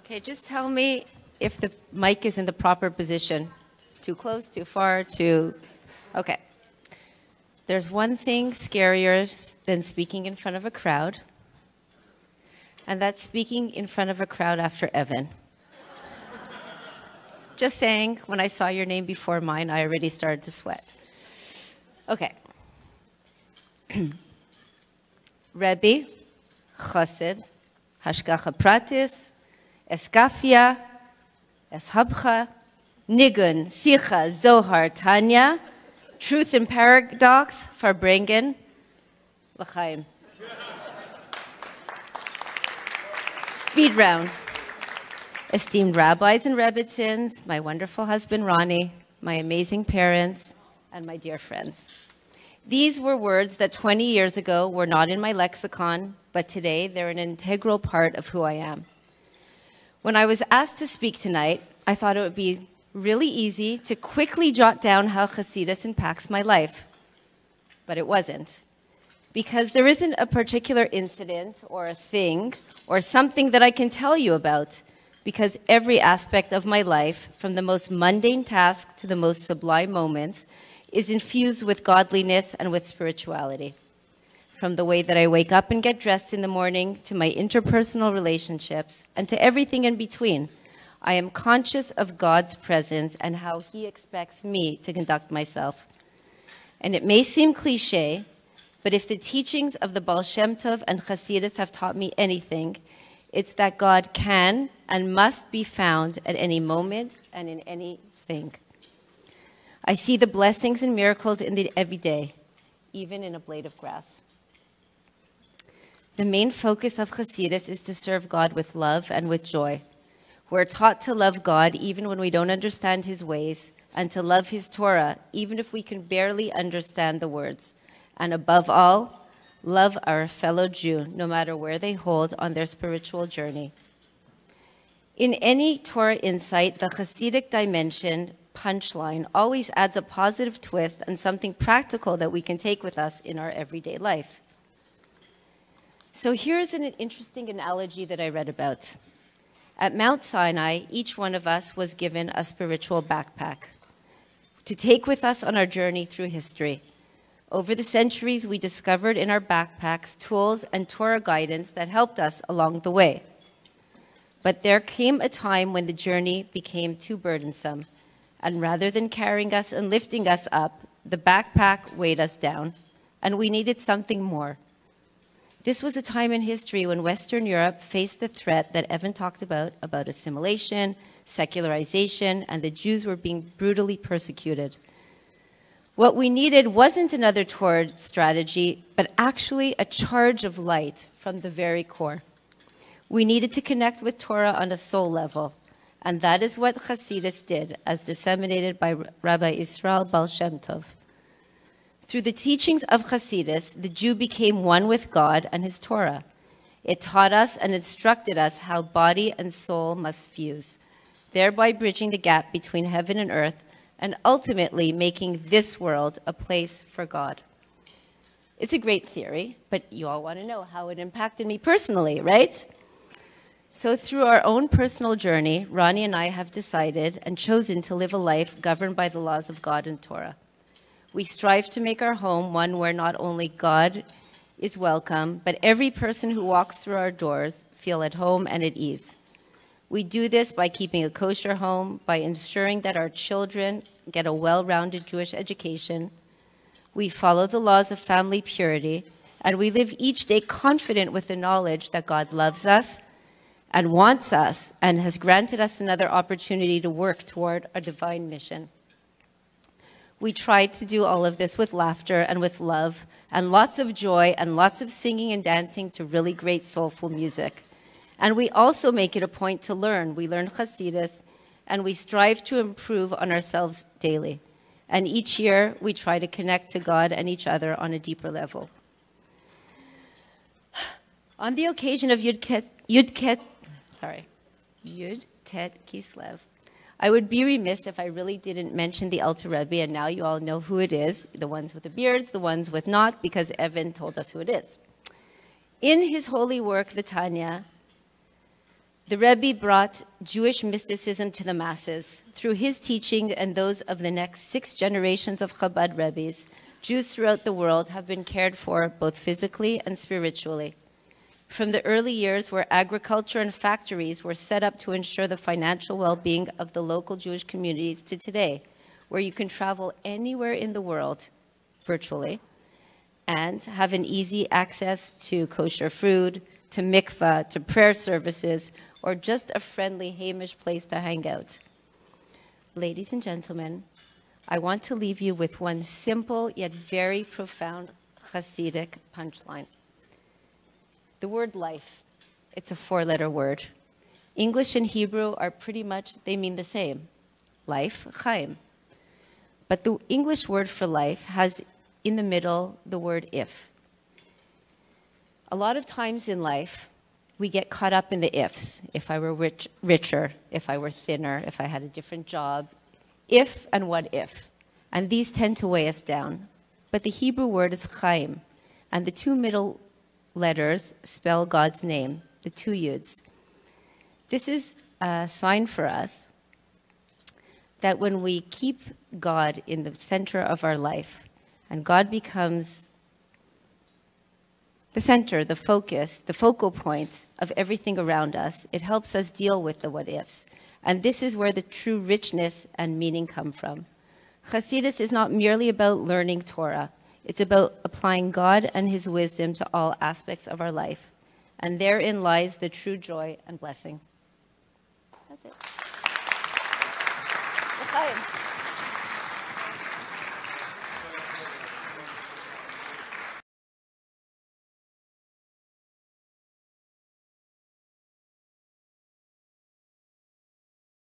Okay, just tell me if the mic is in the proper position. Too close, too far, too... Okay. There's one thing scarier than speaking in front of a crowd, and that's speaking in front of a crowd after Evan. Just saying, when I saw your name before mine, I already started to sweat. Okay. Rebbe, Chassid, Hashgacha Pratis, Eskafia, Eshabcha, Nigun, Sicha, Zohar, Tanya, Truth and Paradox, Farbrengen, L'chaim. Speed round. Esteemed rabbis and rebbitzins, my wonderful husband Ronnie, my amazing parents, and my dear friends. These were words that 20 years ago were not in my lexicon, but today they're an integral part of who I am. When I was asked to speak tonight, I thought it would be really easy to quickly jot down how Chassidus impacts my life. But it wasn't. Because there isn't a particular incident or a thing or something that I can tell you about, because every aspect of my life, from the most mundane task to the most sublime moments, is infused with godliness and with spirituality. From the way that I wake up and get dressed in the morning, to my interpersonal relationships, and to everything in between, I am conscious of God's presence and how He expects me to conduct myself. And it may seem cliche, but if the teachings of the Baal Shem Tov and Chassidus have taught me anything, it's that God can and must be found at any moment and in anything. I see the blessings and miracles in the everyday, even in a blade of grass. The main focus of Chassidus is to serve God with love and with joy. We're taught to love God even when we don't understand His ways, and to love His Torah even if we can barely understand the words. And above all, love our fellow Jew, no matter where they hold on their spiritual journey. In any Torah insight, the Chassidic dimension punchline always adds a positive twist and something practical that we can take with us in our everyday life. So here's an interesting analogy that I read about. At Mount Sinai, each one of us was given a spiritual backpack to take with us on our journey through history. Over the centuries, we discovered in our backpacks tools and Torah guidance that helped us along the way. But there came a time when the journey became too burdensome, and rather than carrying us and lifting us up, the backpack weighed us down, and we needed something more. This was a time in history when Western Europe faced the threat that Evan talked about assimilation, secularization, and the Jews were being brutally persecuted. What we needed wasn't another Torah strategy, but actually a charge of light from the very core. We needed to connect with Torah on a soul level, and that is what Chassidus did, as disseminated by Rabbi Israel Baal Shem Tov. Through the teachings of Chassidus, the Jew became one with God and his Torah. It taught us and instructed us how body and soul must fuse, thereby bridging the gap between heaven and earth, and ultimately making this world a place for God. It's a great theory, but you all want to know how it impacted me personally, right? So through our own personal journey, Ronnie and I have decided and chosen to live a life governed by the laws of God and Torah. We strive to make our home one where not only God is welcome, but every person who walks through our doors feel at home and at ease. We do this by keeping a kosher home, by ensuring that our children get a well-rounded Jewish education. We follow the laws of family purity, and we live each day confident with the knowledge that God loves us and wants us and has granted us another opportunity to work toward our divine mission. We try to do all of this with laughter and with love and lots of joy and lots of singing and dancing to really great soulful music. And we also make it a point to learn. We learn Chassidus, and we strive to improve on ourselves daily. And each year, we try to connect to God and each other on a deeper level. On the occasion of Yud Tet Kislev, I would be remiss if I really didn't mention the Alter Rebbe, and now you all know who it is, the ones with the beards, the ones with not, because Evan told us who it is. In his holy work, the Tanya, The Rebbe brought Jewish mysticism to the masses. Through his teaching and those of the next 6 generations of Chabad Rebbes, Jews throughout the world have been cared for both physically and spiritually. From the early years where agriculture and factories were set up to ensure the financial well-being of the local Jewish communities to today, where you can travel anywhere in the world virtually and have an easy access to kosher food, to mikvah, to prayer services, or just a friendly Hamish place to hang out. Ladies and gentlemen, I want to leave you with one simple yet very profound Chassidic punchline. The word life, it's a 4-letter word. English and Hebrew are pretty much, they mean the same. Life, chaim. But the English word for life has in the middle the word if. A lot of times in life, we get caught up in the ifs. If I were richer, if I were thinner, if I had a different job, if and what if. And these tend to weigh us down. But the Hebrew word is chaim, and the 2 middle letters spell God's name, the 2 yuds. This is a sign for us that when we keep God in the center of our life, and God becomes the center, the focus, the focal point of everything around us, it helps us deal with the what-ifs. And this is where the true richness and meaning come from. Chassidus is not merely about learning Torah. It's about applying God and his wisdom to all aspects of our life. And therein lies the true joy and blessing. That's it.